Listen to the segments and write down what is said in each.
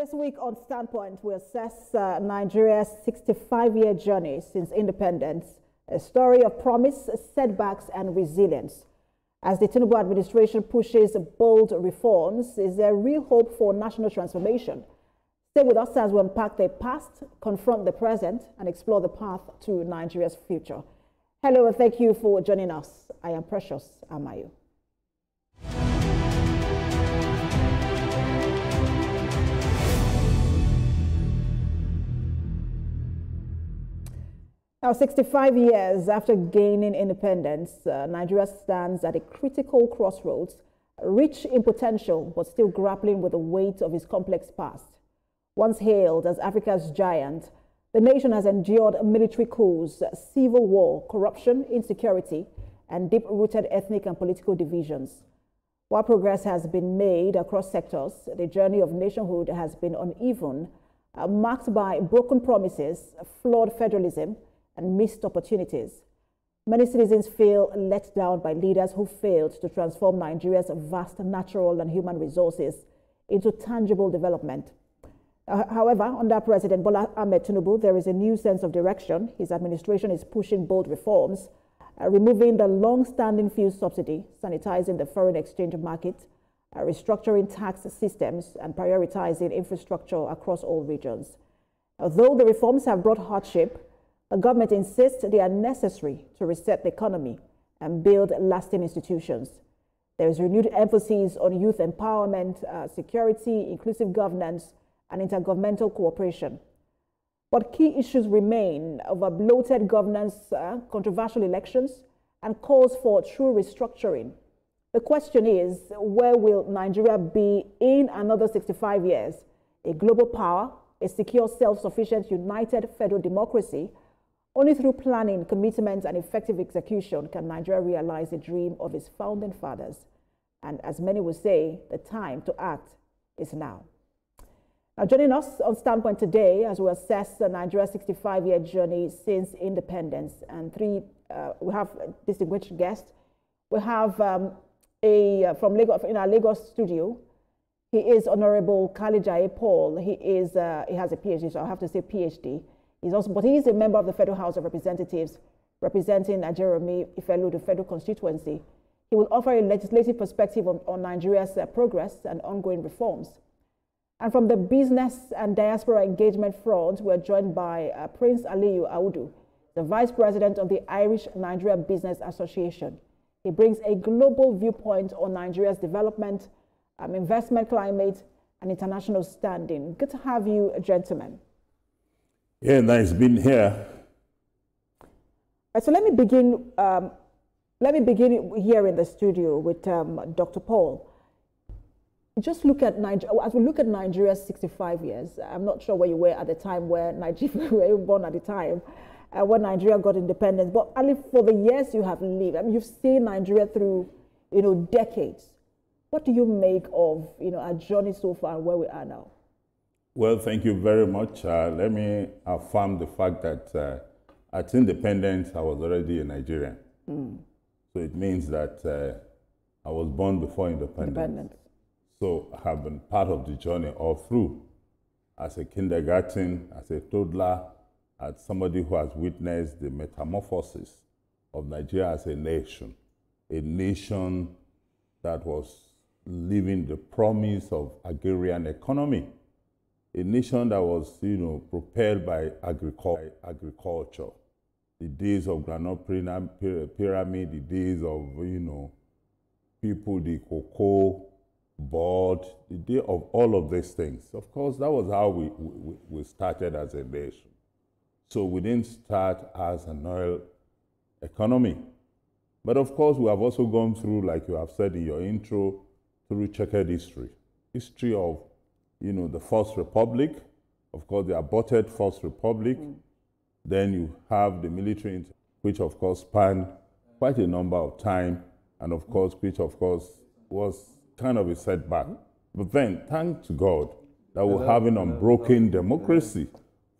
This week on Standpoint, we assess Nigeria's 65-year journey since independence, a story of promise, setbacks, and resilience. As the Tinubu administration pushes bold reforms, is there real hope for national transformation? Stay with us as we unpack the past, confront the present, and explore the path to Nigeria's future. Hello, and thank you for joining us. I am Precious Amayu. Now, 65 years after gaining independence, Nigeria stands at a critical crossroads, rich in potential, but still grappling with the weight of its complex past. Once hailed as Africa's giant, the nation has endured military coups, civil war, corruption, insecurity, and deep-rooted ethnic and political divisions. While progress has been made across sectors, the journey of nationhood has been uneven, marked by broken promises, flawed federalism, and missed opportunities. Many citizens feel let down by leaders who failed to transform Nigeria's vast natural and human resources into tangible development. However, under President Bola Ahmed Tinubu, there is a new sense of direction. His administration is pushing bold reforms, removing the long-standing fuel subsidy, sanitizing the foreign exchange market, restructuring tax systems, and prioritizing infrastructure across all regions. Although the reforms have brought hardship, the government insists they are necessary to reset the economy and build lasting institutions. There is renewed emphasis on youth empowerment, security, inclusive governance, and intergovernmental cooperation. But key issues remain over bloated governance, controversial elections, and calls for true restructuring. The question is, where will Nigeria be in another 65 years? A global power, a secure, self-sufficient, united federal democracy? Only through planning, commitment, and effective execution can Nigeria realize the dream of its founding fathers. And as many will say, the time to act is now. Now, joining us on Standpoint today as we assess Nigeria's 65-year journey since independence, and we have distinguished guests. We have from Lagos, in our Lagos studio. He is Honorable Kalijaye Paul. He has a PhD, so I have to say PhD. But he is a member of the Federal House of Representatives, representing Jeremy Ifelu, the federal constituency. He will offer a legislative perspective on Nigeria's progress and ongoing reforms. And from the business and diaspora engagement front, we're joined by Prince Aliyu Audu, the Vice President of the Irish-Nigeria Business Association. He brings a global viewpoint on Nigeria's development, investment climate, and international standing. Good to have you, gentlemen. Yeah, nice being here. So let me begin here in the studio with Dr. Paul. Just look at Nigeria. As we look at Nigeria's 65 years, I'm not sure where you were at the time where Nigeria were born at the time, when Nigeria got independence. But Ali, for the years you have lived, I mean, you've seen Nigeria through, decades. What do you make of, our journey so far and where we are now? Well, thank you very much. Let me affirm the fact that at independence, I was already a Nigerian. So it means that I was born before independence. So I have been part of the journey all through. As a kindergarten, as a toddler, as somebody who has witnessed the metamorphosis of Nigeria as a nation that was living the promise of agrarian economy. A nation that was, propelled by agriculture. The days of groundnut pyramid, the days of, people, the cocoa board, the day of all of these things. Of course, that was how we started as a nation. So we didn't start as an oil economy. But of course, we have also gone through, like you have said in your intro, through checkered history of the First Republic, of course, the aborted First Republic. Then you have the military, which of course spanned quite a number of time, and of course, which of course was kind of a setback. But then, thank to God that we're having unbroken democracy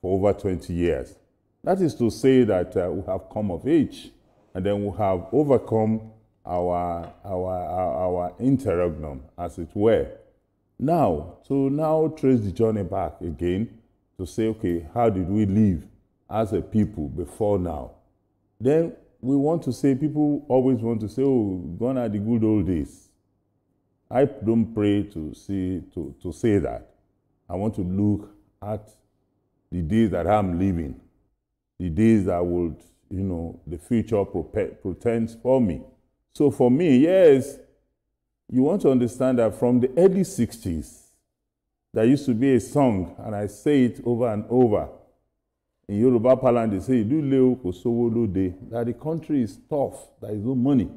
for over 20 years. That is to say that we have come of age, and then we have overcome our interregnum, as it were. Now, to now trace the journey back again to say, okay, how did we live as a people before now? Then we want to say, people always want to say, oh, gone are the good old days. I don't pray to say that. I want to look at the days that I'm living, the days that would, the future portends for me. So for me, yes, you want to understand that from the early 60s, there used to be a song, and I say it over and over. In Yoruba parlance, they say, that the country is tough, there is no money.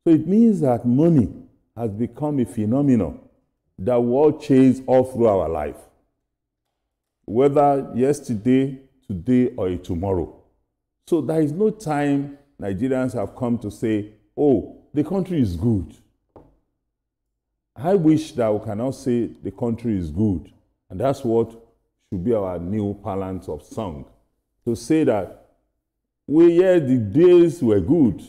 So it means that money has become a phenomenon that will all chase all through our life. Whether yesterday, today, or tomorrow. So there is no time Nigerians have come to say, oh, the country is good. I wish that we cannot say the country is good. And that's what should be our new parlance of song. To say that, the days were good.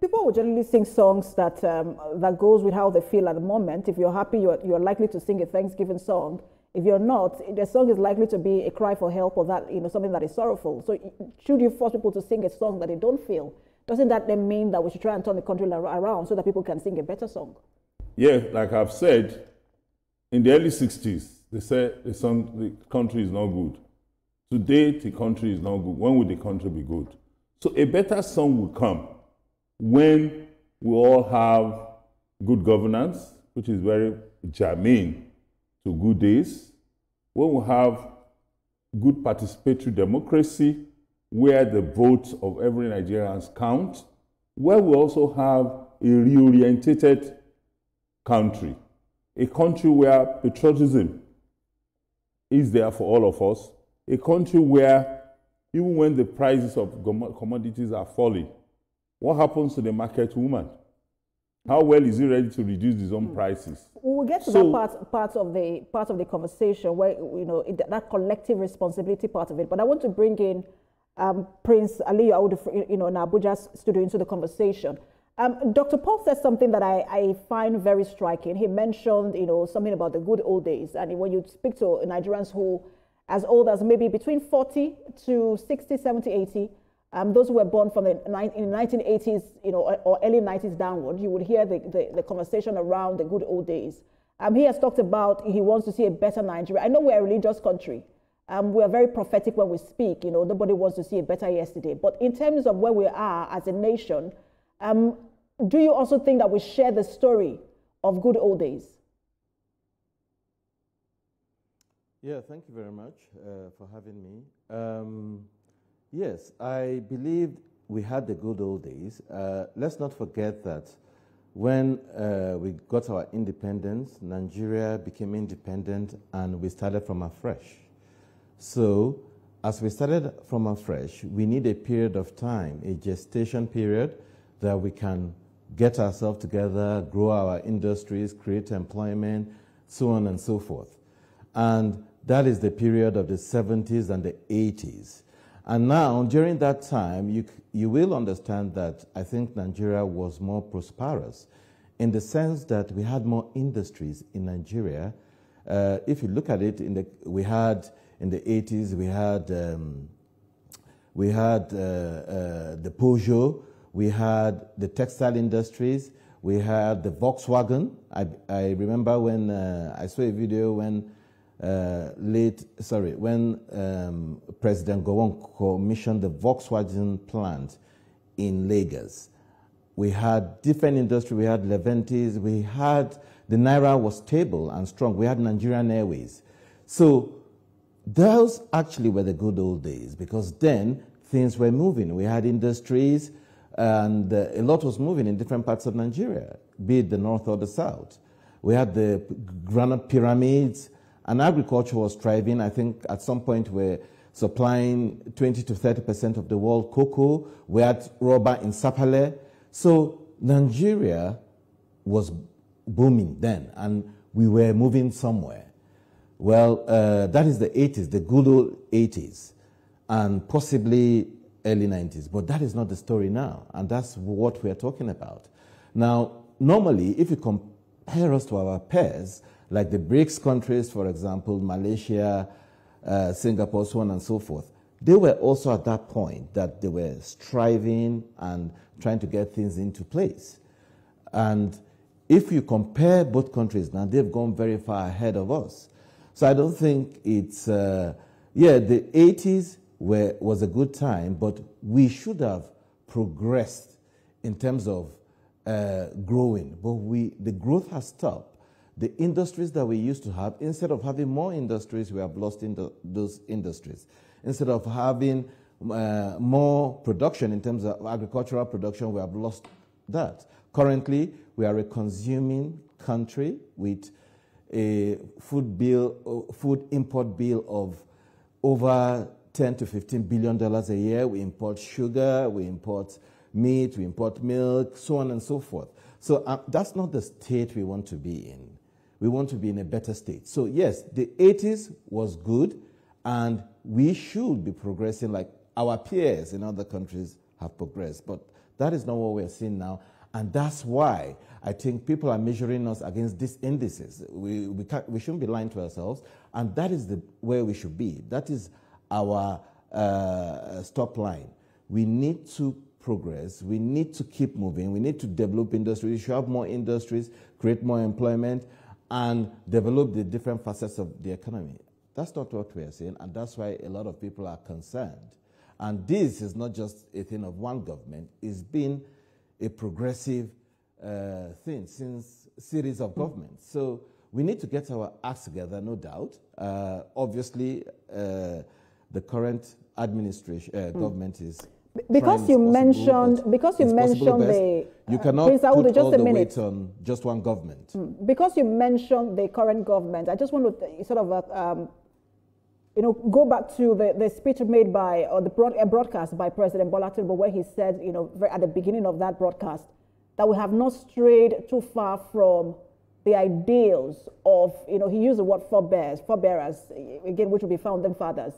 People will generally sing songs that that goes with how they feel at the moment. If you're happy, you're likely to sing a Thanksgiving song. If you're not, the song is likely to be a cry for help or that, something that is sorrowful. So should you force people to sing a song that they don't feel, doesn't that then mean that we should try and turn the country around so that people can sing a better song? Yeah, like I've said, in the early 60s, they said the country is not good. Today, the country is not good. When will the country be good? So a better song will come when we all have good governance, which is very germane to good days, when we have good participatory democracy, where the votes of every Nigerian count, where we also have a reorientated country, a country where patriotism is there for all of us, a country where even when the prices of commodities are falling, what happens to the market woman? How well is he ready to reduce his own prices? We'll get to that part of the conversation where that collective responsibility part of it. But I want to bring in Prince Aliyu Audu, in Abuja's studio into the conversation. Dr. Paul said something that I find very striking. He mentioned something about the good old days, and when you speak to Nigerians who as old as maybe between 40 to 60, 70, 80. Those who were born from in the 1980s, or early 90s downward, you would hear the conversation around the good old days. He has talked about he wants to see a better Nigeria. I know we're a religious country. We are very prophetic when we speak. Nobody wants to see a better yesterday. But in terms of where we are as a nation, do you also think that we share the story of good old days? Yeah, thank you very much for having me. Yes, I believe we had the good old days. Let's not forget that when we got our independence, Nigeria became independent and we started from afresh. So as we started from afresh, we need a period of time, a gestation period that we can get ourselves together, grow our industries, create employment, so on and so forth. And that is the period of the 70s and the 80s. And now, during that time, you will understand that I think Nigeria was more prosperous in the sense that we had more industries in Nigeria. If you look at it, we had in the 80s, we had the Peugeot, we had the textile industries, we had the Volkswagen. I remember when I saw a video when President Gowon commissioned the Volkswagen plant in Lagos. We had different industry. We had Leventis. We had the Naira was stable and strong. We had Nigerian Airways. So those actually were the good old days because then things were moving. We had industries and a lot was moving in different parts of Nigeria, be it the north or the south. We had the granite pyramids. And agriculture was thriving. I think at some point we're supplying 20 to 30% of the world cocoa. We had rubber in Sapele. So Nigeria was booming then, and we were moving somewhere. Well, that is the 80s, the good old 80s, and possibly early 90s. But that is not the story now, and that's what we're talking about. Now, normally, if you compare us to our peers, like the BRICS countries, for example, Malaysia, Singapore, so on and so forth. They were also at that point that they were striving and trying to get things into place. And if you compare both countries now, they've gone very far ahead of us. So I don't think it's, the 80s was a good time, but we should have progressed in terms of growing. But the growth has stopped. The industries that we used to have, instead of having more industries, we have lost those industries. Instead of having more production in terms of agricultural production, we have lost that. Currently, we are a consuming country with a food import bill of over $10 to $15 billion a year. We import sugar, we import meat, we import milk, so on and so forth. So that's not the state we want to be in. We want to be in a better state. So yes, the 80s was good, and we should be progressing like our peers in other countries have progressed. But that is not what we're seeing now. And that's why I think people are measuring us against these indices. We shouldn't be lying to ourselves. And that is where we should be. That is our stop line. We need to progress. We need to keep moving. We need to develop industries. We should have more industries, create more employment, and develop the different facets of the economy. That's not what we are saying, and that's why a lot of people are concerned. And this is not just a thing of one government. It's been a progressive thing since series of governments. So we need to get our acts together, no doubt. Obviously, the current administration government is because you mentioned the you cannot Prince Audu, put just all a the minute. weight on just one government. Because you mentioned the current government, I just want to sort of go back to the speech made by, or the broadcast by President Bola Tinubu, where he said, at the beginning of that broadcast, that we have not strayed too far from the ideals of, he used the word forebearers, again, which would be founding fathers.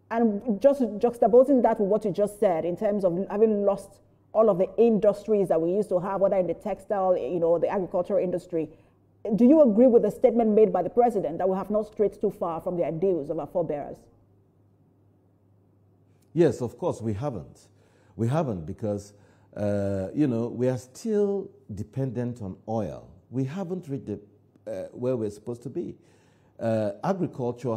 And just juxtaposing that with what you just said in terms of having lost all of the industries that we used to have, whether in the textile, the agricultural industry. Do you agree with the statement made by the president that we have not strayed too far from the ideals of our forebearers? Yes, of course, we haven't. We haven't because, we are still dependent on oil. We haven't reached where we're supposed to be. Agriculture,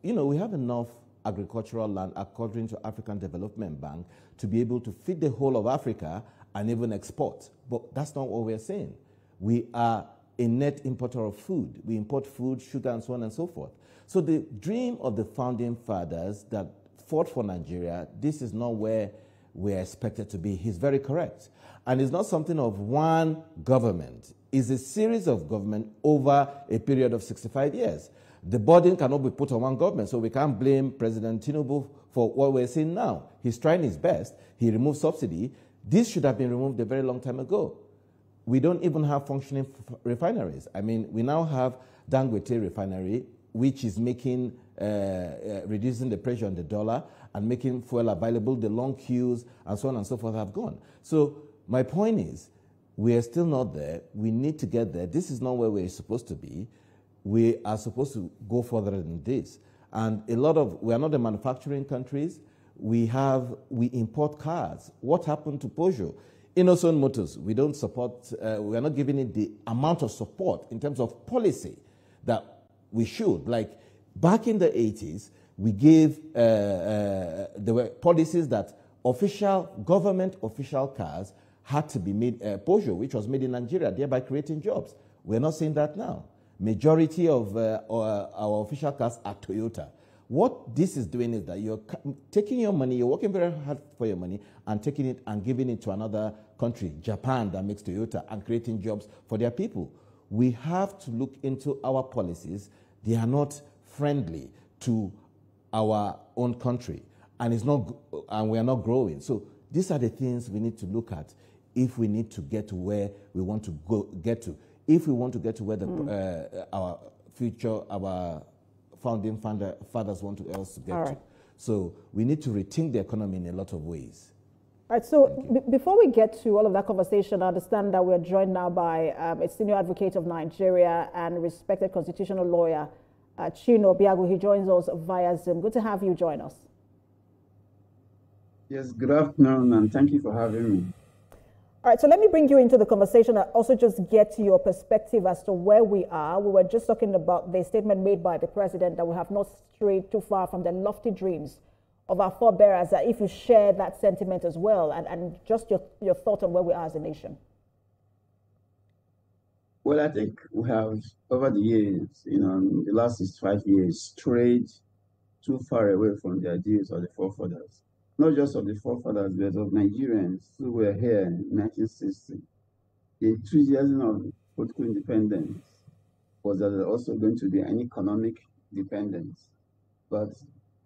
we have enough agricultural land, according to African Development Bank, to be able to feed the whole of Africa and even export. But that's not what we're saying. We are a net importer of food. We import food, sugar, and so on and so forth. So the dream of the founding fathers that fought for Nigeria, this is not where we're expected to be. He's very correct. And it's not something of one government. It's a series of government over a period of 65 years. The burden cannot be put on one government, so we can't blame President Tinubu for what we're seeing now. He's trying his best. He removed subsidy. This should have been removed a very long time ago. We don't even have functioning refineries. I mean, we now have Dangote refinery, which is making, reducing the pressure on the dollar and making fuel available. The long queues and so on and so forth have gone. So my point is, we are still not there. We need to get there. This is not where we're supposed to be. We are supposed to go further than this. And we are not the manufacturing countries. We import cars. What happened to Peugeot? Innocent Motors, we don't support, we are not giving it the amount of support in terms of policy that we should. Like back in the 80s, we gave, there were policies that government official cars had to be made, Peugeot, which was made in Nigeria, thereby creating jobs. We're not saying that now. Majority of our official cars are Toyota. What this is doing is that you're taking your money, you're working very hard for your money, and taking it and giving it to another country, Japan, that makes Toyota, and creating jobs for their people. We have to look into our policies. They are not friendly to our own country, and we are not growing. So these are the things we need to look at if we need to get to where we want to get to. If we want to get to where our founding fathers want us to get to. So we need to rethink the economy in a lot of ways. All right, so before we get to all of that conversation, I understand that we're joined now by a senior advocate of Nigeria and respected constitutional lawyer, Chino Biagu. He joins us via Zoom. Good to have you join us. Yes, good afternoon, and thank you for having me. All right, so let me bring you into the conversation and also just get your perspective as to where we are. We were just talking about the statement made by the president that we have not strayed too far from the lofty dreams of our forebears, that if you share that sentiment as well, and just your thought on where we are as a nation. Well, I think we have, over the years, the last 65 years, strayed too far away from the ideals of the forefathers. Not just of the forefathers, but of Nigerians who were here in 1960. The enthusiasm of political independence was that there also going to be an economic dependence. But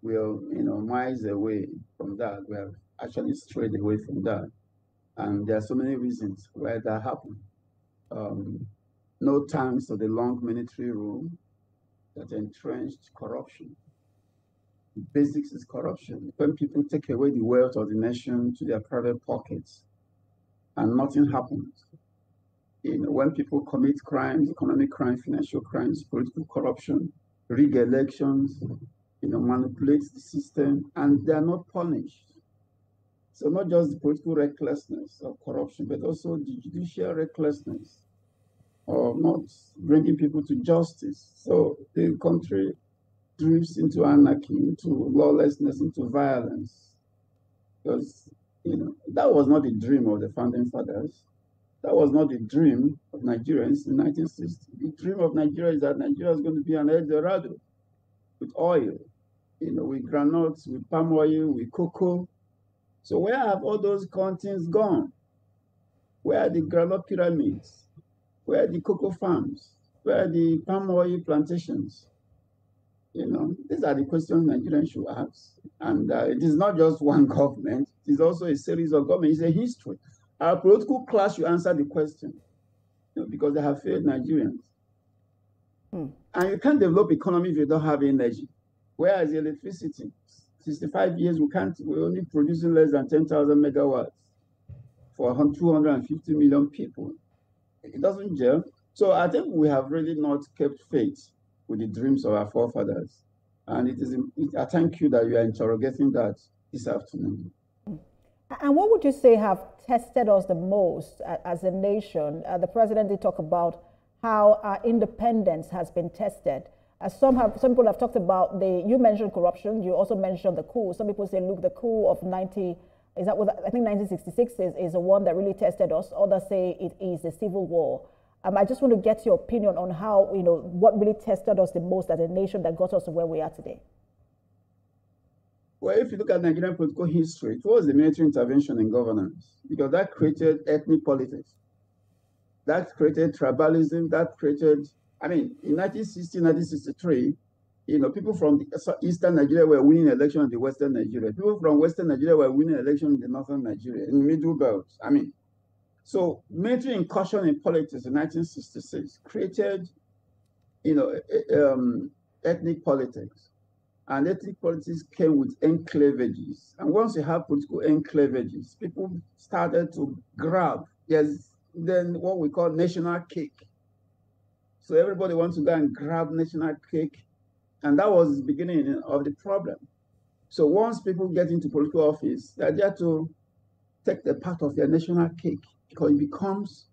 we are, miles away from that. We have actually strayed away from that. And there are so many reasons why that happened. No thanks to the long military rule that entrenched corruption. The basics is corruption. When people take away the wealth of the nation to their private pockets and nothing happens. When people commit crimes, economic crimes, financial crimes, political corruption, rig elections, manipulate the system, and they are not punished. So not just the political recklessness of corruption, but also the judicial recklessness of not bringing people to justice. So the country drifts into anarchy, into lawlessness, into violence. Because, that was not the dream of the founding fathers. That was not the dream of Nigerians in 1960. The dream of Nigeria is that Nigeria is going to be an El Dorado with oil, with granules, with palm oil, with cocoa. So where have all those continents gone? Where are the granule pyramids? Where are the cocoa farms? Where are the palm oil plantations? These are the questions Nigerians should ask. And it is not just one government. It is also a series of governments. It's a history. Our political class should answer the question, because they have failed Nigerians. And you can't develop economy if you don't have energy. Whereas electricity, 65 years, we're only producing less than 10,000 megawatts for 250 million people. It doesn't gel. So I think we have really not kept faith with the dreams of our forefathers. And I thank you that you are interrogating that this afternoon. And what would you say have tested us the most as a nation? The president did talk about how our independence has been tested. Some people have talked about you mentioned corruption, you also mentioned the coup. Some people say, look, the coup of 1966 is the one that really tested us. Others say it is the civil war. I just want to get your opinion on how, what really tested us the most as a nation that got us to where we are today. Well, if you look at Nigerian political history, it was the military intervention in governance, because that created ethnic politics. That created tribalism, that created, in 1960, 1963, people from Eastern Nigeria were winning elections in the Western Nigeria. People from Western Nigeria were winning elections in the Northern Nigeria, in the Middle Belt. So military incursion in politics in 1966 created, ethnic politics. And ethnic politics came with enclavages. And once you have political enclavages, people started to grab. There's then what we call national cake. So everybody wants to go and grab national cake. And that was the beginning of the problem. So once people get into political office, they're there to take the part of their national cake, because it becomes,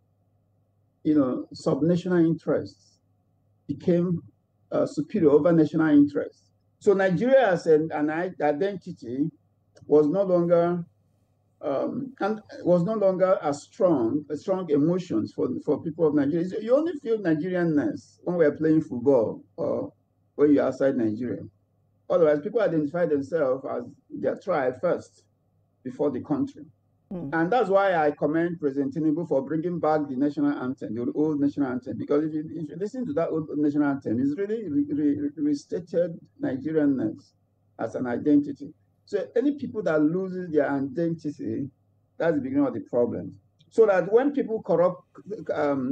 subnational interests became superior over national interests. So Nigeria as an identity was no longer as strong emotions for people of Nigeria. You only feel Nigerianness when we're playing football or when you're outside Nigeria. Otherwise, people identify themselves as their tribe first before the country. And that's why I commend President Tinubu for bringing back the national anthem, the old national anthem, because if you listen to that old national anthem, it's really restated Nigerianness as an identity. So any people that loses their identity, that's the beginning of the problem. So that when people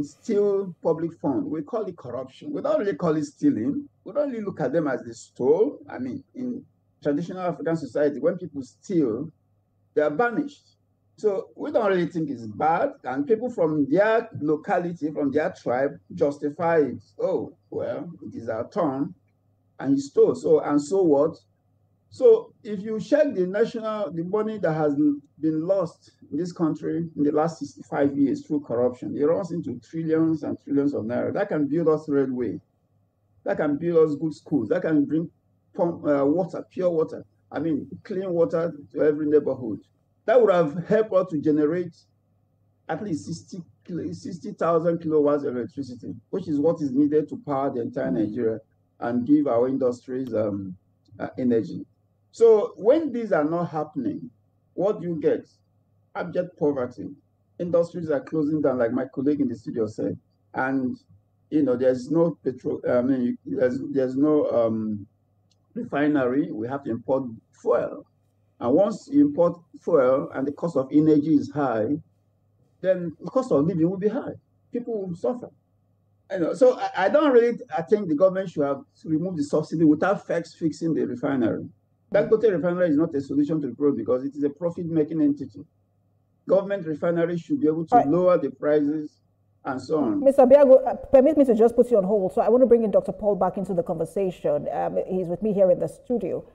steal public funds, we call it corruption. We don't really call it stealing. We don't really look at them as they stole. In traditional African society, when people steal, they are banished. So we don't really think it's bad, and people from their locality, from their tribe, justify it. Oh, well, it is our turn, and he stole. So and so what? So if you check the money that has been lost in this country in the last 65 years through corruption, it runs into trillions and trillions of naira. That can build us railway, that can build us good schools, that can bring water, pure water. I mean, clean water to every neighborhood. That would have helped us to generate at least 60,000 kilowatts of electricity, which is what is needed to power the entire Nigeria and give our industries energy. So when these are not happening, what do you get? Abject poverty. Industries are closing down, like my colleague in the studio said, and there's no petrol. I mean, there's no refinery. We have to import fuel, and once you import fuel and the cost of energy is high, then the cost of living will be high. People will suffer. So I don't really. I think the government should have removed the subsidy without first fixing the refinery. Dangote refinery is not a solution to the problem because it is a profit-making entity. Government refineries should be able to lower the prices and so on. Mr. Biago, permit me to just put you on hold. So I want to bring in Dr. Paul back into the conversation. He's with me here in the studio.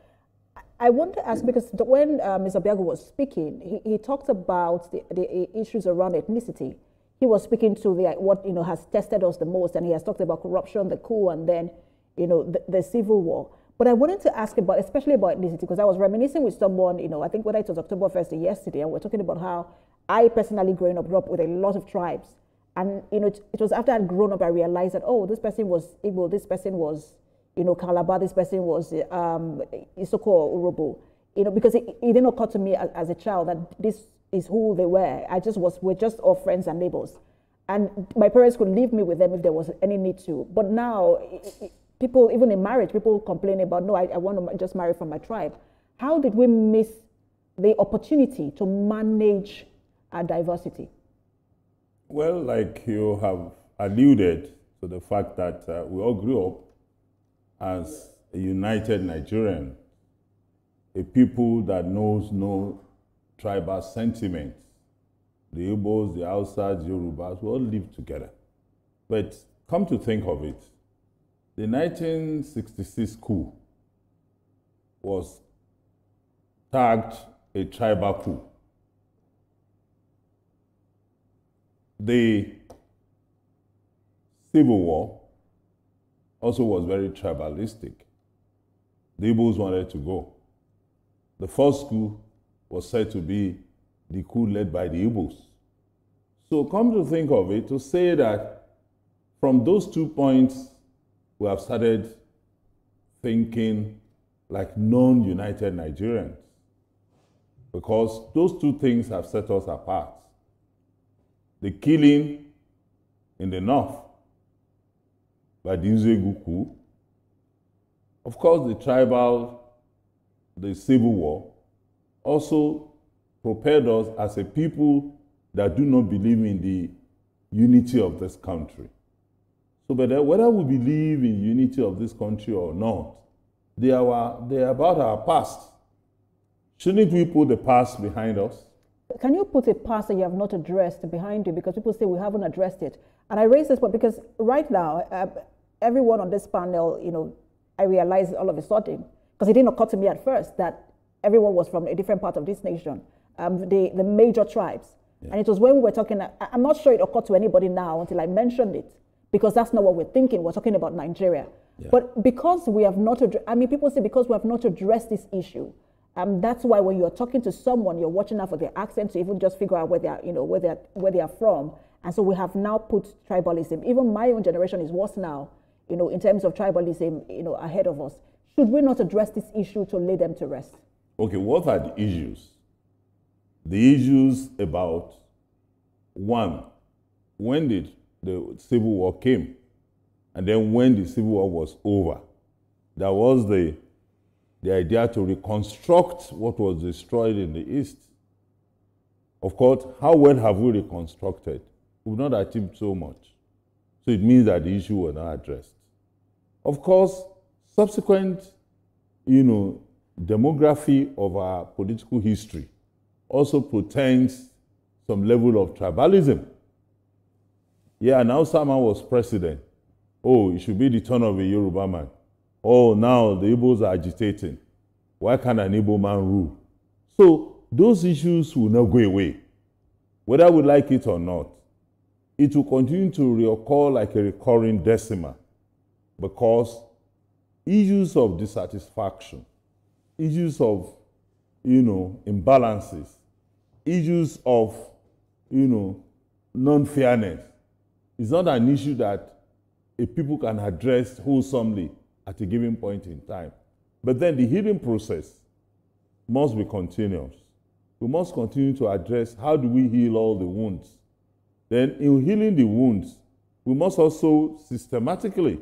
I want to ask, because when Mr. Biago was speaking, he talked about the issues around ethnicity. He was speaking to what has tested us the most, and he has talked about corruption, the coup, and then the civil war. But I wanted to ask about, especially about ethnicity, because I was reminiscing with someone, I think whether it was October 1st yesterday, and we're talking about how I personally growing up grew up with a lot of tribes. And, it was after I'd grown up, I realized that, oh, this person was Igbo, this person was, Calabar, this person was Isoko Urobo. Because it didn't occur to me as a child that this is who they were. We're just all friends and neighbors. And my parents could leave me with them if there was any need to. But now, people, even in marriage, people complain about, no, I want to just marry from my tribe. How did we miss the opportunity to manage our diversity? Well, like you have alluded to the fact that we all grew up as a united Nigerian, a people that knows no tribal sentiments. The Igbos, the Hausas, the Yorubas, we all live together. But come to think of it, the 1966 coup was tagged a tribal coup. The Civil War also was very tribalistic. The Igbos wanted to go. The first coup was said to be the coup led by the Igbos. So come to think of it, to say that from those 2 points, we have started thinking like non-united Nigerians, because those two things have set us apart. The killing in the north by the Uzegu coup, of course the Civil War also prepared us as a people that do not believe in the unity of this country. So whether we believe in unity of this country or not, they are about our past. Shouldn't we put the past behind us? Can you put a past that you have not addressed behind you? Because people say we haven't addressed it. And I raise this point because right now, everyone on this panel, I realize all of a sudden, because it didn't occur to me at first that everyone was from a different part of this nation, the major tribes. Yeah. And it was when we were talking, I'm not sure it occurred to anybody now until I mentioned it, because that's not what we're thinking. We're talking about Nigeria. Yeah. But because we have not, people say because we have not addressed this issue, that's why when you're talking to someone, you're watching out for their accent to even just figure out where they are, where they are from. And so we have now put tribalism. Even my own generation is worse now, in terms of tribalism, ahead of us. Should we not address this issue to lay them to rest? Okay, what are the issues? The issues about, one, when did the Civil War came, and then when the Civil War was over, there was the idea to reconstruct what was destroyed in the East. Of course, how well have we reconstructed? We've not achieved so much. So it means that the issue was not addressed. Of course, subsequent, demography of our political history also portends some level of tribalism. Yeah, now someone was president. Oh, it should be the turn of a Yoruba man. Oh, now the Igbos are agitating. Why can't an Igbo man rule? So those issues will not go away. Whether we like it or not, it will continue to reoccur like a recurring decimal, because issues of dissatisfaction, issues of, imbalances, issues of, non-fairness is not an issue that a people can address wholesomely at a given point in time. But then the healing process must be continuous. We must continue to address how do we heal all the wounds. Then in healing the wounds, we must also systematically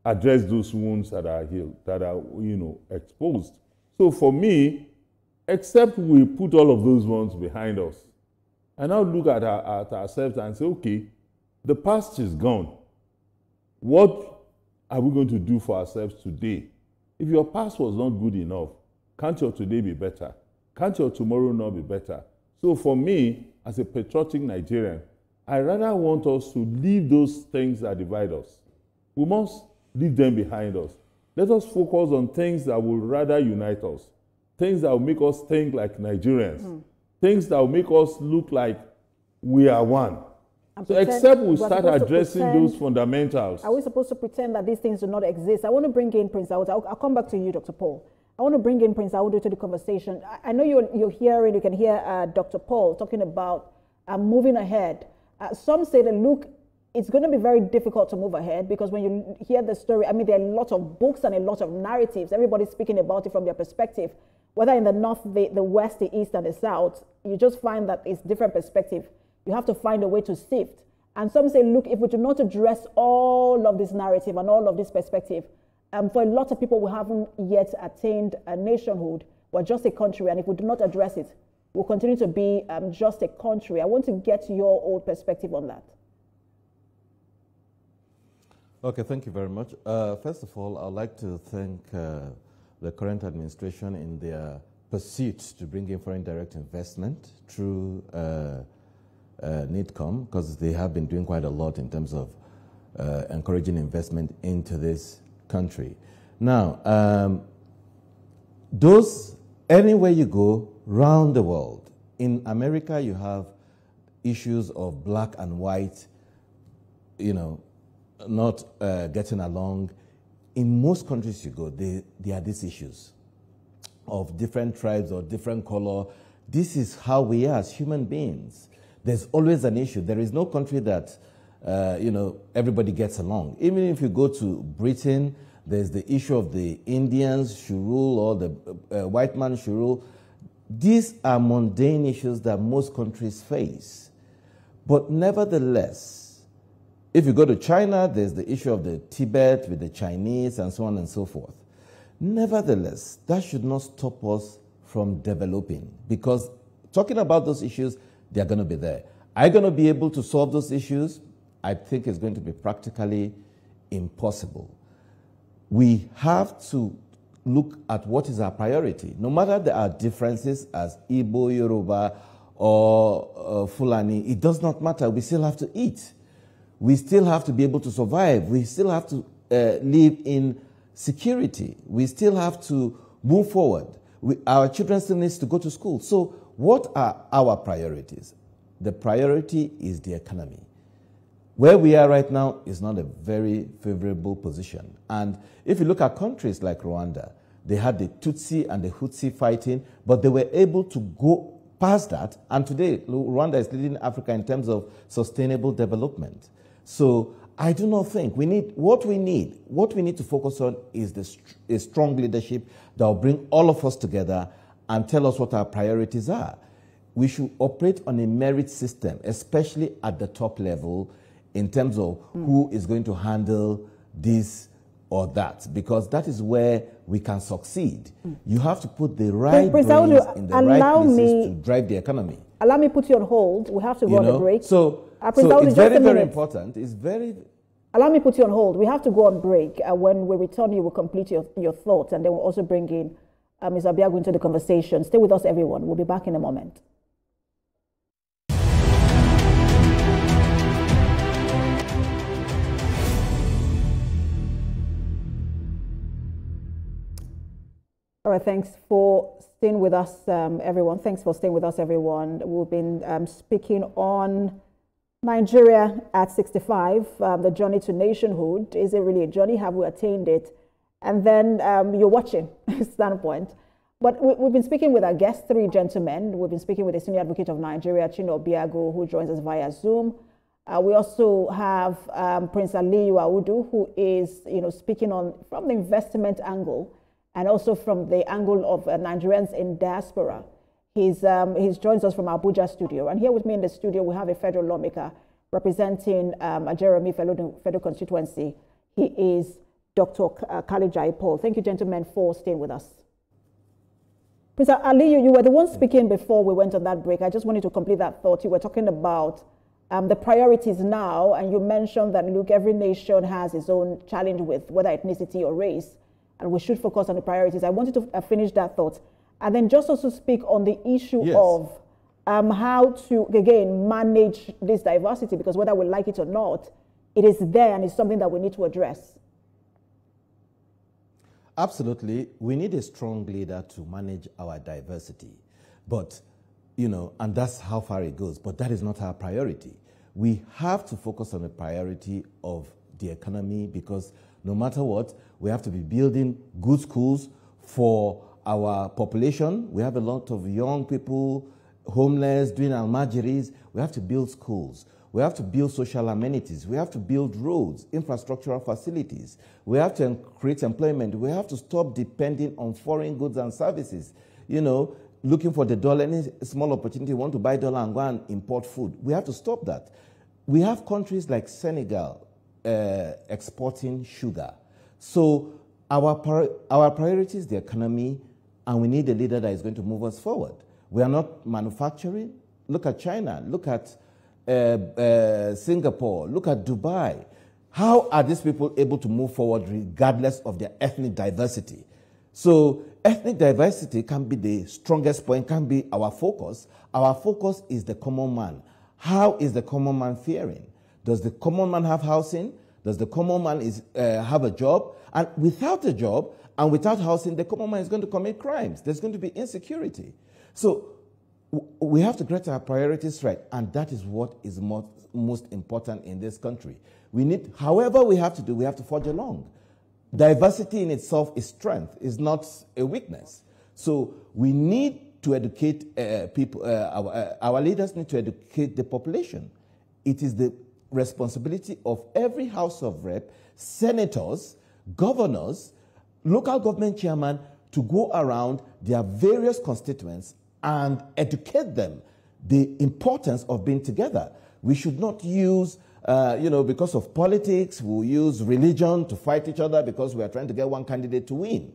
address those wounds that are healed, that are, exposed. So for me, except we put all of those ones behind us, and now look at ourselves and say, okay, the past is gone. What are we going to do for ourselves today? If your past was not good enough, can't your today be better? Can't your tomorrow not be better? So for me, as a patriotic Nigerian, I rather want us to leave those things that divide us. We must leave them behind us. Let us focus on things that will rather unite us, things that will make us think like Nigerians, things that will make us look like we are one. So except we start addressing those fundamentals. Are we supposed to pretend that these things do not exist? I want to bring in Prince Audu. I'll come back to you, Dr. Paul. I want to bring in Prince Audu to the conversation. I know you're hearing, you can hear Dr. Paul talking about moving ahead. Some say that, look, it's going to be very difficult to move ahead, because when you hear the story, there are a lot of books and a lot of narratives. Everybody's speaking about it from their perspective. Whether in the north, the west, the east, and the south, you just find that it's different perspective. You have to find a way to sift. And some say, look, if we do not address all of this narrative and all of this perspective, for a lot of people, we haven't yet attained a nationhood. We're just a country, and if we do not address it, we'll continue to be just a country. I want to get your old perspective on that. Okay, thank you very much. First of all, I'd like to thank the current administration in their pursuit to bring in foreign direct investment through NIDCOM, because they have been doing quite a lot in terms of encouraging investment into this country. Now, anywhere you go around the world, in America you have issues of black and white, not getting along. In most countries you go, there are these issues of different tribes or different color. This is how we are as human beings. There's always an issue. There is no country that, everybody gets along. Even if you go to Britain, there's the issue of the Indians should rule or the white man should rule. These are mundane issues that most countries face. But nevertheless, if you go to China, there's the issue of the Tibet with the Chinese and so on and so forth. Nevertheless, that should not stop us from developing, because talking about those issues, they're going to be there. Are you going to be able to solve those issues? I think it's going to be practically impossible. We have to look at what is our priority. No matter there are differences as Igbo, Yoruba, or Fulani, it does not matter. We still have to eat. We still have to be able to survive. We still have to live in security. We still have to move forward. Our children still need to go to school. So what are our priorities? The priority is the economy. Where we are right now is not a very favorable position. And if you look at countries like Rwanda, they had the Tutsi and the Hutsi fighting, but they were able to go past that. And today, Rwanda is leading Africa in terms of sustainable development. So I do not think what we need to focus on is a strong leadership that will bring all of us together and tell us what our priorities are. We should operate on a merit system, especially at the top level, in terms of who is going to handle this or that, because that is where we can succeed. You have to put the right brains in the right places to drive the economy. Allow me put you on hold. We have to go on a break. So it's very, very important. Allow me put you on hold. We have to go on break. When we return, you will complete your thoughts, and then we'll also bring in Ms. Abiagu into the conversation. Stay with us, everyone. We'll be back in a moment. All right, thanks for staying with us, everyone. Thanks for staying with us, everyone. We've been speaking on Nigeria at 65, the journey to nationhood. Is it really a journey? Have we attained it? And then you're watching Standpoint. But we've been speaking with our guests, three gentlemen. We've been speaking with the Senior Advocate of Nigeria, Chino Obiago, who joins us via Zoom. We also have Prince Aliyu Audu, who is, speaking on from the investment angle and also from the angle of Nigerians in diaspora. He's joins us from our Abuja studio. And here with me in the studio, we have a federal lawmaker representing Jeremy Federal Constituency. He is Dr. Khalid Paul. Thank you, gentlemen, for staying with us. Prince Aliyu, you were the one speaking before we went on that break. I just wanted to complete that thought. You were talking about the priorities now, and you mentioned that, look, every nation has its own challenge with whether ethnicity or race, and we should focus on the priorities. I wanted to finish that thought. And then just also speak on the issue of how to, again, manage this diversity, because whether we like it or not, it is there and it's something that we need to address. Absolutely. We need a strong leader to manage our diversity. But, and that's how far it goes. But that is not our priority. We have to focus on the priority of the economy, because no matter what, we have to be building good schools for our population. We have a lot of young people, homeless, doing almajiris. We have to build schools. We have to build social amenities. We have to build roads, infrastructural facilities. We have to create employment. We have to stop depending on foreign goods and services. Looking for the dollar, any small opportunity, want to buy dollar and go and import food. We have to stop that. We have countries like Senegal exporting sugar. So our priority is the economy, and we need a leader that is going to move us forward. We are not manufacturing. Look at China. Look at Singapore. Look at Dubai. How are these people able to move forward regardless of their ethnic diversity? So ethnic diversity can be the strongest point, can be our focus. Our focus is the common man. How is the common man faring? Does the common man have housing? Does the common man have a job? And without a job and without housing, the common man is going to commit crimes. There's going to be insecurity. So we have to get our priorities right, and that is what is most important in this country. We need, however we have to do, we have to forge along. Diversity in itself is strength, is not a weakness. So we need to educate people, our leaders need to educate the population. It is the responsibility of every House of Rep, senators, governors, local government chairman to go around their various constituents and educate them the importance of being together. We should not use, because of politics, we'll use religion to fight each other because we are trying to get one candidate to win.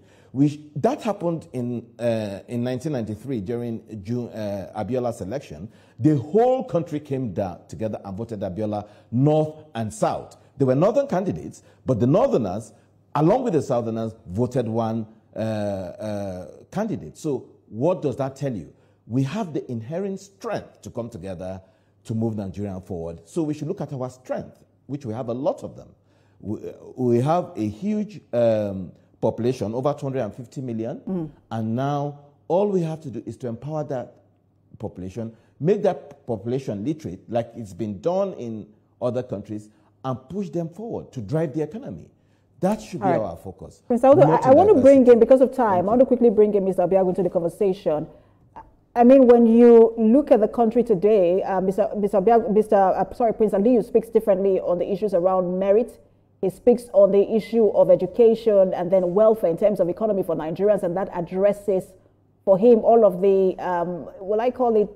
That happened in 1993 during Abiola's election. The whole country came down together and voted Abiola, North and South. There were northern candidates, but the northerners, along with the southerners, voted one candidate. So what does that tell you? We have the inherent strength to come together to move Nigeria forward. So we should look at our strength, which we have a lot of them. We have a huge population, over 250 million, and now all we have to do is to empower that population, make that population literate, like it's been done in other countries, and push them forward to drive the economy. That should be our focus. Prince Audu, I want to bring in, because of time, I want to quickly bring in Mr. Obiago into the conversation. I mean, when you look at the country today, Prince Aliyu speaks differently on the issues around merit. He speaks on the issue of education and then welfare in terms of economy for Nigerians, and that addresses for him all of the, will I call it,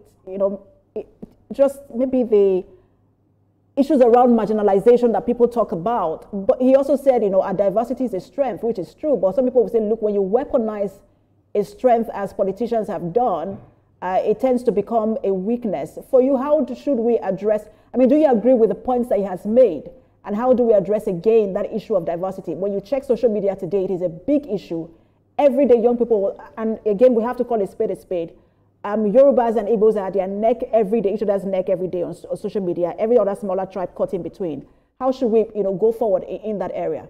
just maybe the issues around marginalization that people talk about. But he also said, our diversity is a strength, which is true. But some people will say, look, when you weaponize a strength as politicians have done, it tends to become a weakness. For you, how should we address, do you agree with the points that he has made? And how do we address again that issue of diversity? When you check social media today, it is a big issue. Every day, young people, and again, we have to call a spade a spade. Yorubas and Igbos are at their neck every day, each other's neck every day on social media. Every other smaller tribe caught in between. How should we, go forward in that area?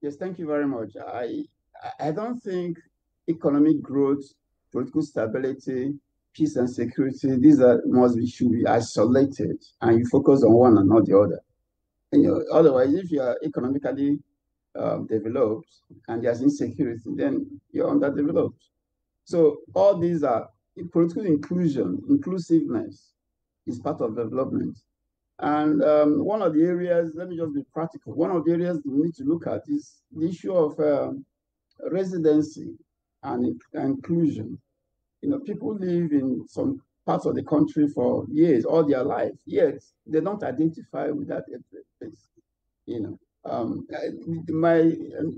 Yes, thank you very much. I don't think economic growth, political stability, peace and security, these should be isolated and you focus on one and not the other. And, otherwise, if you are economically developed and there's insecurity, then you're underdeveloped. So all these are political inclusion, inclusiveness is part of development. And one of the areas, let me just be practical, one of the areas we need to look at is the issue of residency and inclusion. People live in some parts of the country for years, all their life, yet they don't identify with that place.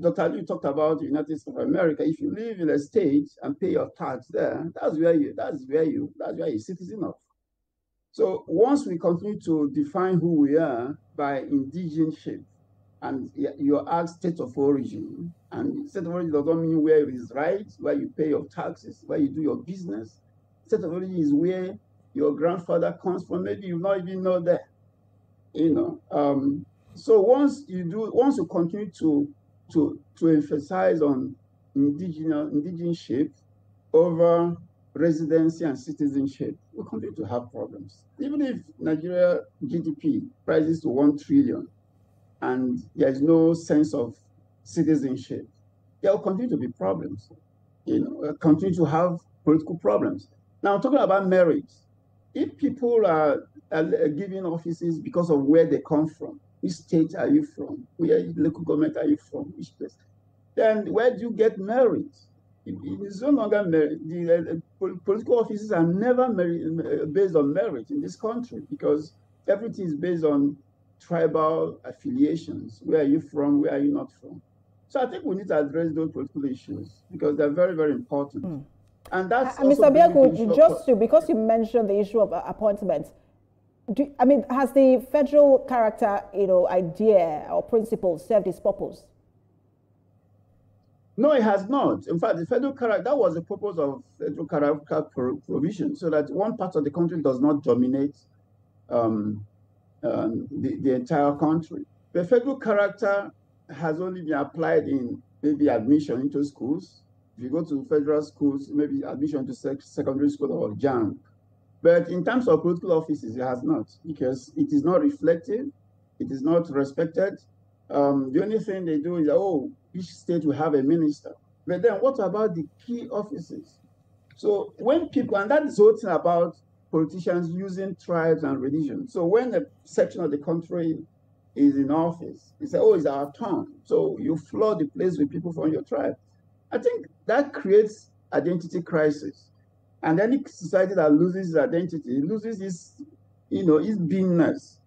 Dr. Ali talked about the United States of America. If you live in a state and pay your tax there, that's where you're a citizen of. So once we continue to define who we are by indigenship, and you ask state of origin, and state of origin doesn't mean where it is right, where you pay your taxes, where you do your business. State of origin is where your grandfather comes from. Maybe you not even know that. So once you continue to emphasize on indigenship over residency and citizenship, we continue to have problems. Even if Nigeria GDP rises to 1 trillion and there is no sense of citizenship, there will continue to be problems. We'll continue to have political problems. Now, talking about merit, if people are given offices because of where they come from, which state are you from, where local government are you from, which place, then where do you get merit? It is no longer merit. The political offices are never based on merit in this country because everything is based on tribal affiliations. Where are you from? Where are you not from? So I think we need to address those political issues because they're very, very important. And that's Mr. Biaku, because you mentioned the issue of appointments, has the federal character, idea or principle served its purpose? No, it has not. In fact, the federal character, that was the purpose of federal character provision, so that one part of the country does not dominate the entire country. The federal character has only been applied in maybe admission into schools. If you go to federal schools, maybe admission to secondary school or JAMB. But in terms of political offices, it has not, because it is not reflective, it is not respected. The only thing they do is, each state will have a minister. But then what about the key offices? So when people, and that is the whole thing about politicians using tribes and religion. So when a section of the country is in office, you say, it's our turn. So you flood the place with people from your tribe. I think that creates identity crisis. And any society that loses its identity, loses its beingness.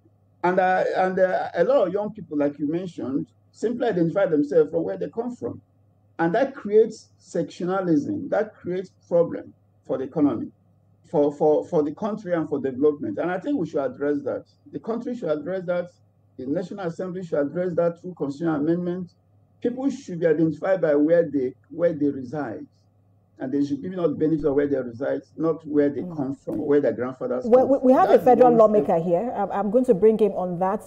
And a lot of young people, like you mentioned, simply identify themselves from where they come from. And that creates sectionalism. That creates problem for the economy, for the country and for development. And I think we should address that. The country should address that. The National Assembly should address that through constitutional amendment. People should be identified by where they reside. And they should give the benefit of where they reside, not where they come from, where their grandfathers come from. We have a federal lawmaker here. I'm going to bring him on that.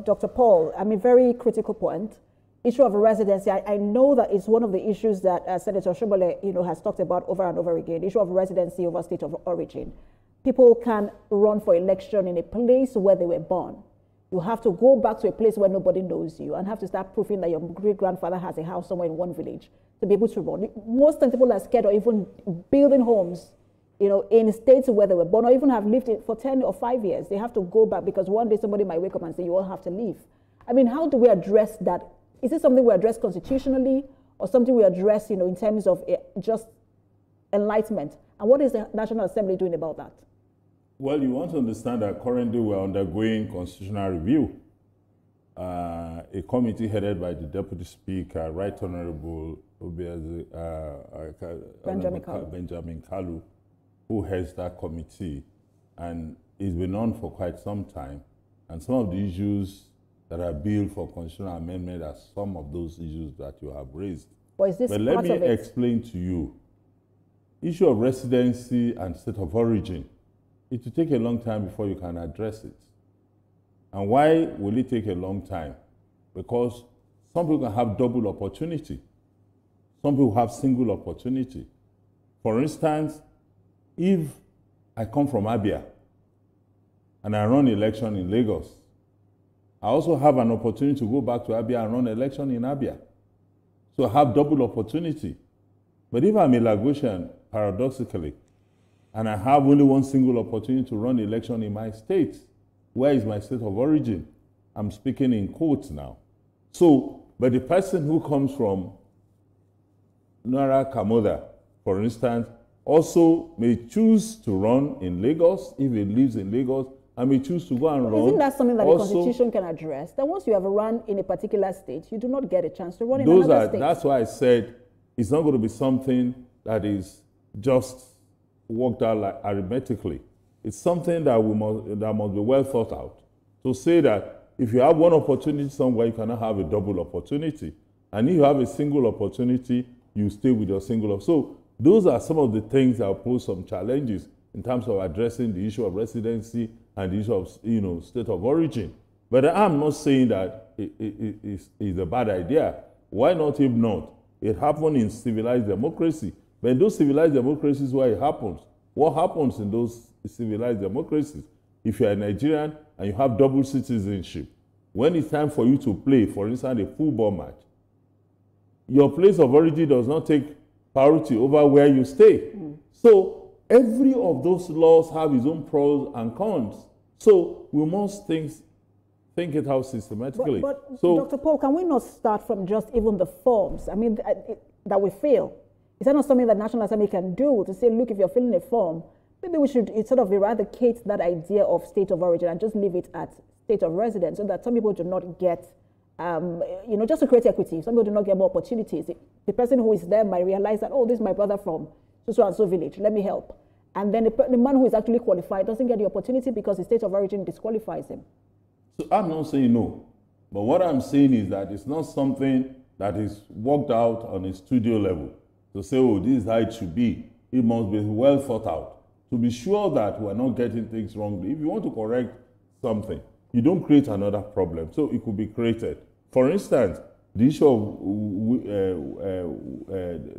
Dr. Paul, very critical point. Issue of residency. I know that it's one of the issues that Senator Shobole, has talked about over and over again. Issue of residency over state of origin. People can run for election in a place where they were born. You have to go back to a place where nobody knows you and have to start proving that your great-grandfather has a house somewhere in one village to be able to run. Most times people are scared of even building homes, in states where they were born or even have lived for 10 or 5 years. They have to go back because one day somebody might wake up and say, you all have to leave. How do we address that? Is it something we address constitutionally or something we address, in terms of just enlightenment? And what is the National Assembly doing about that? Well, you want to understand that currently we're undergoing constitutional review. A committee headed by the Deputy Speaker, Right Honorable Benjamin Kalu, who heads that committee, and it's been on for quite some time. And some of the issues that are billed for constitutional amendment are some of those issues that you have raised. But let me explain to you. Issue of residency and state of origin. It will take a long time before you can address it. And why will it take a long time? Because some people can have double opportunity. Some people have single opportunity. For instance, if I come from Abia and I run election in Lagos, I also have an opportunity to go back to Abia and run election in Abia. So I have double opportunity. But if I'm a Lagosian, paradoxically, and I have only one single opportunity to run election in my state, where is my state of origin? I'm speaking in quotes now. So, but the person who comes from Nara Kamoda, for instance, also may choose to run in Lagos if he lives in Lagos, and may choose to go and run. Isn't that something that the Constitution can address? That once you have run in a particular state, you do not get a chance to run in another state. That's why I said it's not going to be something that is just worked out like arithmetically. It's something that must be well thought out. To say that if you have one opportunity somewhere, you cannot have a double opportunity. And if you have a single opportunity, you stay with your single. So those are some of the things that pose some challenges in terms of addressing the issue of residency and the issue of state of origin. But I'm not saying that it's a bad idea. Why not if not? It happened in civilized democracy. But in those civilized democracies where it happens, what happens in those civilized democracies? If you're a Nigerian and you have double citizenship, when it's time for you to play, for instance, a football match, your place of origin does not take priority over where you stay. So every of those laws have its own pros and cons. So we must think it out systematically. But so, Dr. Paul, can we not start from just even the forms? I mean, that we fill. Is that not something that National Assembly can do to say, look, if you're filling a form, maybe we should sort of eradicate that idea of state of origin and just leave it at state of residence so that some people do not get, just to create equity. Some people do not get more opportunities. The person who is there might realize that, oh, this is my brother from so and so village, let me help. And then the man who is actually qualified doesn't get the opportunity because the state of origin disqualifies him. So I'm not saying no. But what I'm saying is that it's not something that is worked out on a studio level. To say, oh, this is how it should be. It must be well thought out. To be sure that we're not getting things wrongly. If you want to correct something, you don't create another problem. So it could be created. For instance, the issue of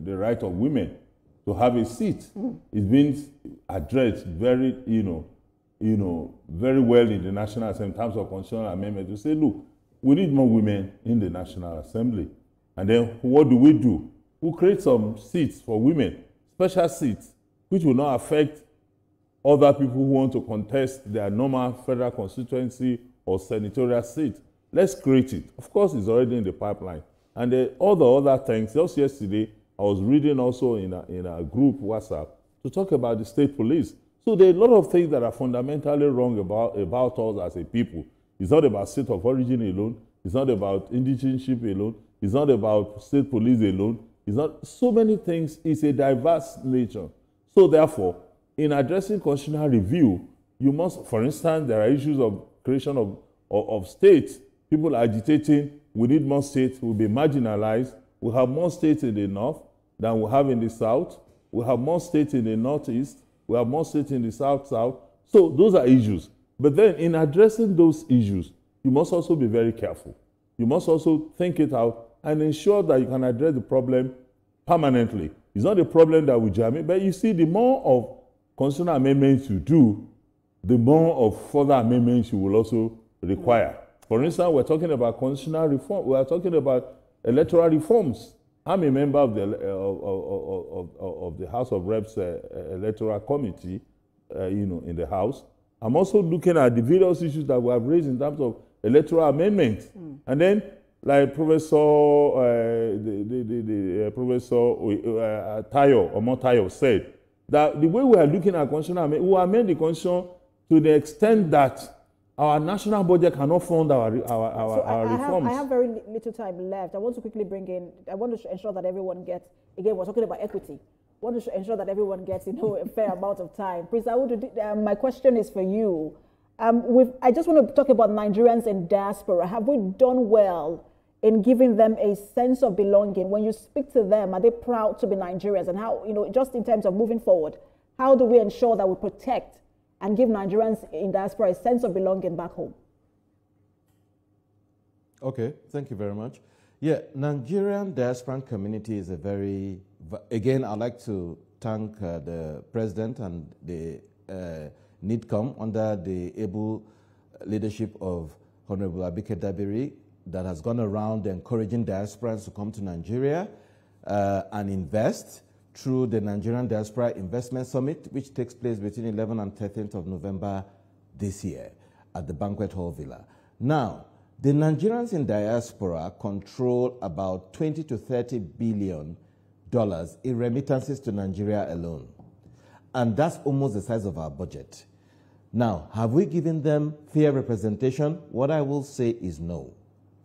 the right of women to have a seat is being addressed very, very well in the National Assembly in terms of constitutional amendment. To say, look, we need more women in the National Assembly. And then what do? We'll create some seats for women, special seats, which will not affect other people who want to contest their normal federal constituency or senatorial seat. Let's create it. Of course, it's already in the pipeline. And all the other things, just yesterday, I was reading also in a group WhatsApp to talk about the state police. So there are a lot of things that are fundamentally wrong about us as a people. It's not about state of origin alone. It's not about indigenship alone. It's not about state police alone. It's not so many things. It's a diverse nature. So therefore, in addressing constitutional review, you must, for instance, there are issues of creation of states. People are agitating, we need more states, we'll be marginalized. We have more states in the north than we have in the south. We have more states in the northeast. We have more states in the south-south. So those are issues. But then in addressing those issues, you must also be very careful. You must also think it out and ensure that you can address the problem permanently. It's not a problem that will jam it, but you see, the more of constitutional amendments you do, the more of further amendments you will also require. For instance, we're talking about constitutional reform. We are talking about electoral reforms. I'm a member of the House of Reps Electoral Committee, in the House. I'm also looking at the various issues that we have raised in terms of electoral amendments. And then, like Professor Tayo said, that the way we are looking at constitutional amendment, we will amend the constitution to the extent that our national budget cannot fund our reforms. I have very little time left. I want to quickly bring in, I want to ensure that everyone gets, again, we're talking about equity. I want to ensure that everyone gets, a fair amount of time. Prince Awudu, my question is for you. I just want to talk about Nigerians in diaspora. Have we done well in giving them a sense of belonging? When you speak to them, are they proud to be Nigerians? And how, just in terms of moving forward, how do we ensure that we protect and give Nigerians in diaspora a sense of belonging back home? Okay, thank you very much. Yeah, Nigerian diaspora community is a very, again, I'd like to thank the president and the NIDCOM under the able leadership of Honorable Abike Dabiri that has gone around encouraging diasporans to come to Nigeria and invest through the Nigerian Diaspora Investment Summit, which takes place between 11th and 13th of November this year at the Banquet Hall Villa. Now, the Nigerians in diaspora control about 20 to 30 billion dollars in remittances to Nigeria alone. And that's almost the size of our budget. Now, have we given them fair representation? What I will say is no.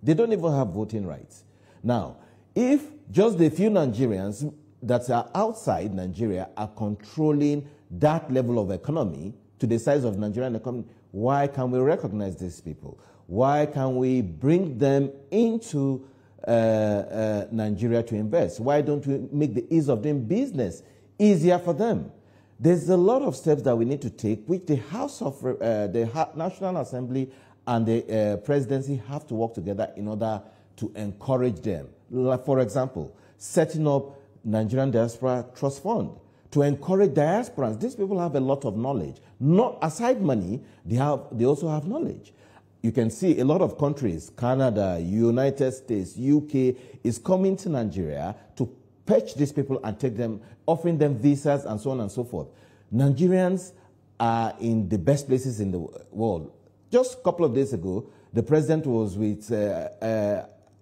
They don't even have voting rights. Now, if just the few Nigerians that are outside Nigeria are controlling that level of economy to the size of Nigerian economy, why can't we recognize these people? Why can't we bring them into Nigeria to invest? Why don't we make the ease of doing business easier for them? There's a lot of steps that we need to take, which the House of the National Assembly and the presidency have to work together in order to encourage them. Like, for example, setting up Nigerian Diaspora Trust Fund to encourage diasporans. These people have a lot of knowledge. Not aside money, they also have knowledge. You can see a lot of countries, Canada, United States, UK, is coming to Nigeria to fetch these people and take them, offering them visas and so on and so forth. Nigerians are in the best places in the world. Just a couple of days ago, the president was with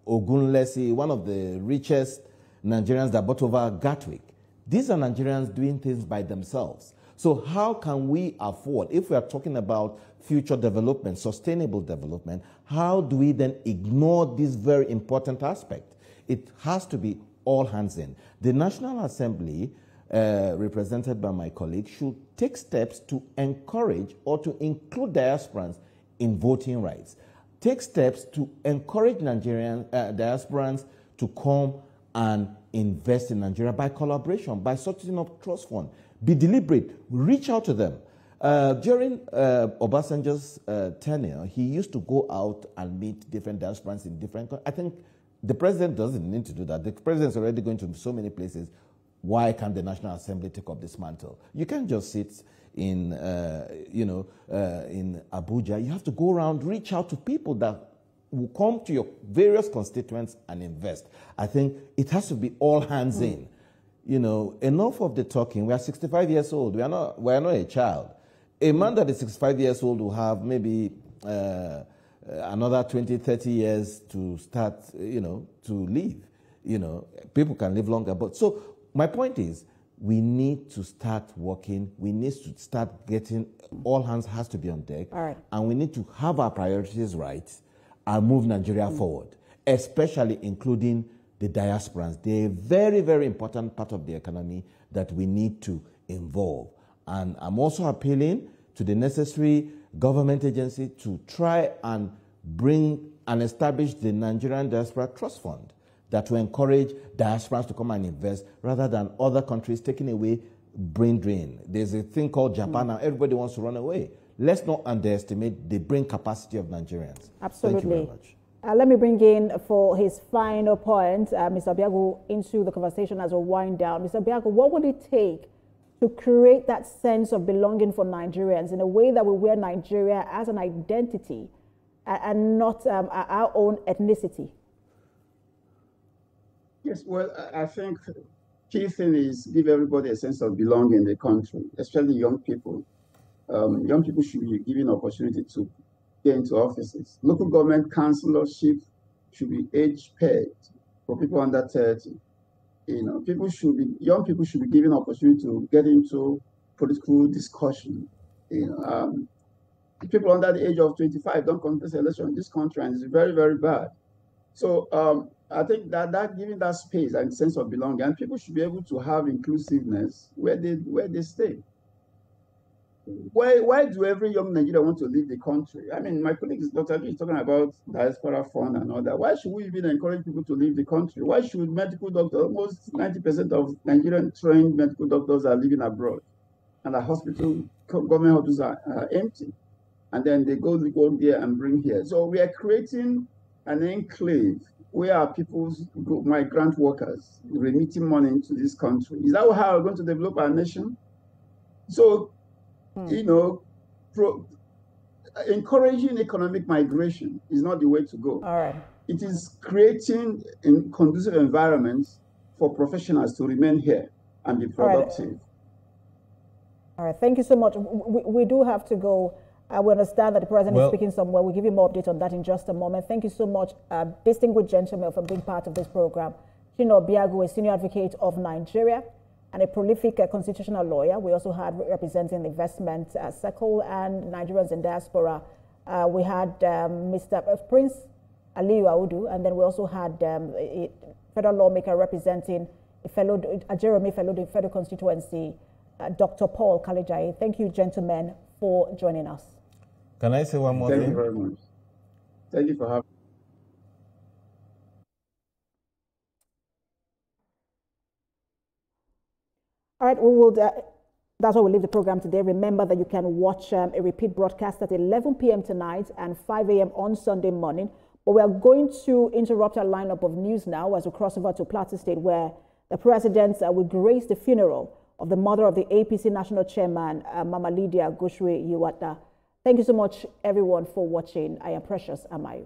Ogunlesi, one of the richest Nigerians that bought over Gatwick. These are Nigerians doing things by themselves. So how can we afford, if we are talking about future development, sustainable development, how do we then ignore this very important aspect? It has to be all hands in. The National Assembly, represented by my colleague, should take steps to encourage or to include diasporans in voting rights. Take steps to encourage Nigerian diasporans to come and invest in Nigeria by collaboration, by setting up trust fund. Be deliberate. Reach out to them. During Obasanjo's tenure, he used to go out and meet different diasporans in different countries. I think the president doesn't need to do that. The president's already going to so many places. Why can't the National Assembly take up this mantle? You can't just sit in, in Abuja. You have to go around, reach out to people that will come to your various constituents and invest. I think it has to be all hands in. You know, enough of the talking. We are 65 years old. We are not a child. A man that is 65 years old will have maybe another 20, 30 years to start, to live. People can live longer. But so my point is, we need to start working. We need to start getting, all hands has to be on deck. All right. And we need to have our priorities right and move Nigeria forward, especially including the diasporans. They're a very, very important part of the economy that we need to involve. And I'm also appealing to the necessary government agency to try and bring and establish the Nigerian Diaspora Trust Fund that will encourage diasporans to come and invest rather than other countries taking away brain drain. There's a thing called Japan now. Everybody wants to run away. Let's not underestimate the brain capacity of Nigerians. Absolutely. Thank you very much. Let me bring in for his final point, Mr. Biago, into the conversation as we wind down. Mr. Biago, what would it take to create that sense of belonging for Nigerians in a way that we wear Nigeria as an identity and not our own ethnicity? Yes, well, I think key thing is give everybody a sense of belonging in the country, especially young people. Young people should be given opportunity to get into offices. Local government councillorship should be age paired for people under 30. Young people should be given opportunity to get into political discussion. People under the age of 25 don't contest election in this country, and it's very, very bad. So I think that giving that space and sense of belonging, and people should be able to have inclusiveness where they stay. Why do every young Nigerian want to leave the country? I mean, my colleague Dr. B is talking about diaspora fund and all that. Why should we even encourage people to leave the country? Why should medical doctors, almost 90% of Nigerian trained medical doctors are living abroad, and the government hospitals are empty, and then they go there and bring here. So we are creating an enclave where our people's migrant workers remitting money into this country. Is that how we're going to develop our nation? So, you know, encouraging economic migration is not the way to go. All right. It is creating conducive environments for professionals to remain here and be productive. All right. Thank you so much. We do have to go. We understand that the president is speaking somewhere. We'll give you more updates on that in just a moment. Thank you so much, distinguished gentlemen, for being part of this program. Chino Biagu, a senior advocate of Nigeria and a prolific constitutional lawyer. We also had representing the investment circle and Nigerians in diaspora. We had Mr. Prince Aliyu Audu, and then we also had a federal lawmaker representing Jeremy fellow the federal constituency, Dr. Paul Kalijaye. Thank you, gentlemen, for joining us. Can I say one more thing? Thank you very much. Thank you for having me. All right, we will. That's why we leave the program today. Remember that you can watch a repeat broadcast at 11 p.m. tonight and 5 a.m. on Sunday morning. But we are going to interrupt our lineup of news now as we cross over to Plateau State, where the president will grace the funeral of the mother of the APC national chairman, Mama Lydia Goshwe Yuwata. Thank you so much, everyone, for watching. I am Precious Amayu.